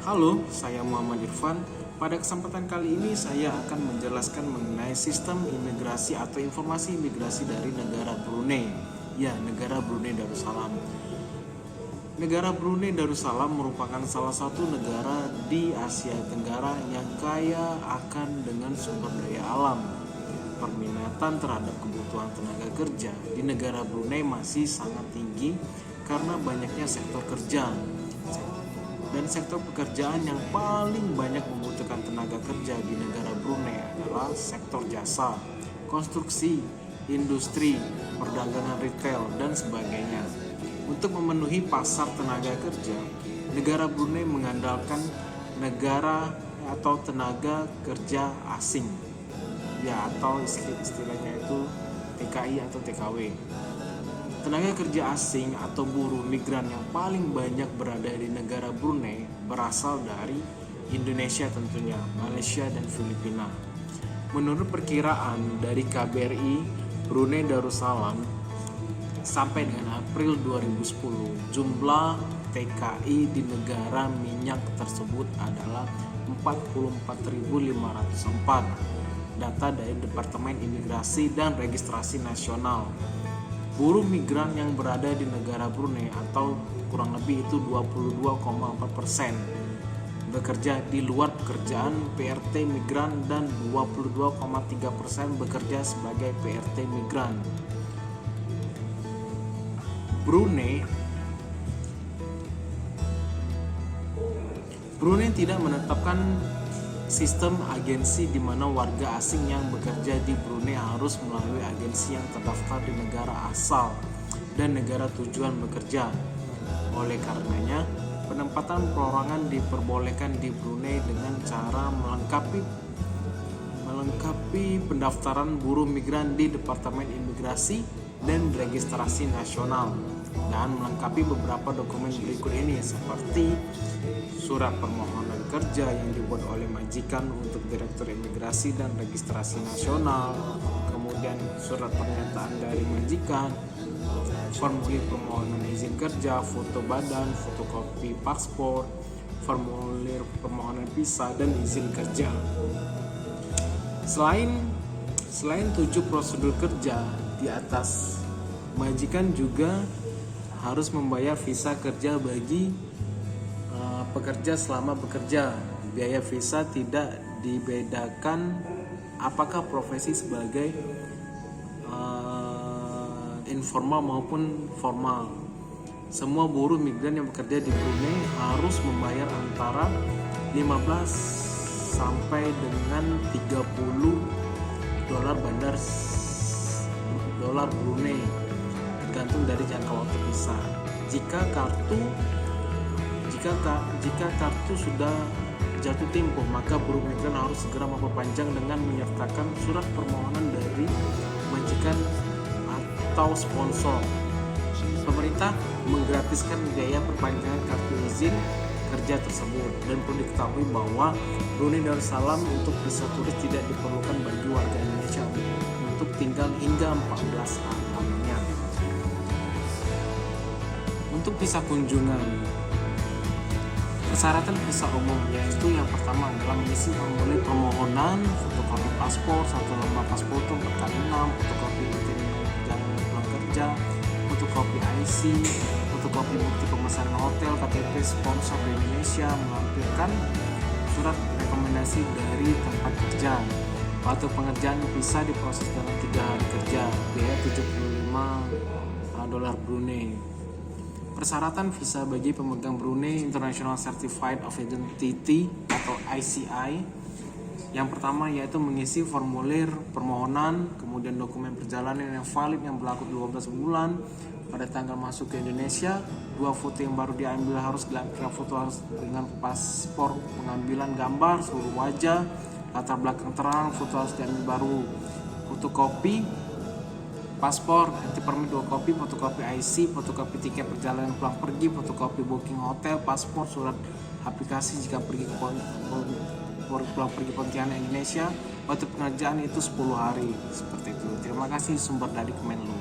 Halo, saya Muhammad Irfan. Pada kesempatan kali ini saya akan menjelaskan mengenai sistem imigrasi atau informasi imigrasi dari negara Brunei. Ya, negara Brunei Darussalam. Negara Brunei Darussalam merupakan salah satu negara di Asia Tenggara yang kaya akan dengan sumber daya alam. Permintaan terhadap kebutuhan tenaga kerja di negara Brunei masih sangat tinggi karena banyaknya sektor kerja. Dan sektor pekerjaan yang paling banyak membutuhkan tenaga kerja di negara Brunei adalah sektor jasa, konstruksi, industri, perdagangan retail, dan sebagainya. Untuk memenuhi pasar tenaga kerja, negara Brunei mengandalkan negara atau tenaga kerja asing, ya, atau istilahnya itu TKI atau TKW. Tenaga kerja asing atau buruh migran yang paling banyak berada di negara Brunei berasal dari Indonesia tentunya, Malaysia, dan Filipina. Menurut perkiraan dari KBRI Brunei Darussalam, sampai dengan April 2010, jumlah TKI di negara minyak tersebut adalah 44.504. Data dari Departemen Imigrasi dan Registrasi Nasional. Buruh migran yang berada di negara Brunei atau kurang lebih itu 22,4% bekerja di luar pekerjaan PRT migran dan 22,3% bekerja sebagai PRT migran. Brunei tidak menetapkan sistem agensi di mana warga asing yang bekerja di Brunei harus melalui agensi yang terdaftar di negara asal dan negara tujuan bekerja. Oleh karenanya, penempatan perorangan diperbolehkan di Brunei dengan cara melengkapi pendaftaran buruh migran di Departemen Imigrasi dan Registrasi Nasional dan melengkapi beberapa dokumen berikut ini seperti surat permohonan kerja yang dibuat oleh majikan untuk Direktur Imigrasi dan Registrasi Nasional, kemudian surat pernyataan dari majikan, formulir permohonan izin kerja, foto badan, fotokopi paspor, formulir permohonan visa, dan izin kerja. Selain 7 prosedur kerja di atas, majikan juga harus membayar visa kerja bagi pekerja selama bekerja. Biaya visa tidak dibedakan apakah profesi sebagai informal maupun formal. Semua buruh migran yang bekerja di Brunei harus membayar antara 15 sampai dengan 30 dolar Brunei tergantung dari jangka waktu visa. Jika kartu sudah jatuh tempo, maka buruh migran harus segera memperpanjang dengan menyertakan surat permohonan dari majikan atau sponsor. Pemerintah menggratiskan biaya perpanjangan kartu izin kerja tersebut, dan perlu diketahui bahwa Brunei Darussalam untuk visa turis tidak diperlukan bagi warga Indonesia untuk tinggal hingga 14 hari lamanya. Untuk visa kunjungan, persyaratan visa umum yaitu yang pertama adalah mengisi formulir permohonan, fotokopi paspor, 1 lembar paspor 4x6, fotokopi perjalanan pulang kerja, fotokopi IC, fotokopi bukti pemesanan hotel, KTP sponsor di Indonesia, melampirkan surat rekomendasi dari tempat kerja. Waktu pengerjaan visa diproses dalam 3 hari kerja, biaya 75 dolar Brunei. Persyaratan visa bagi pemegang Brunei International Certified of Identity atau ICI. Yang pertama yaitu mengisi formulir permohonan, kemudian dokumen perjalanan yang valid yang berlaku 12 bulan pada tanggal masuk ke Indonesia, 2 foto yang baru diambil harus dilampirkan foto harus dengan paspor, pengambilan gambar seluruh wajah, latar belakang terang, foto harus diambil baru, fotokopi paspor, anti permit 2 kopi, fotokopi IC, fotokopi tiket perjalanan pulang pergi, fotokopi booking hotel, paspor, surat aplikasi jika pergi ke pulang pergi Pontianak Indonesia. Waktu pengerjaan itu 10 hari seperti itu. Terima kasih sumber dari Kemenlu.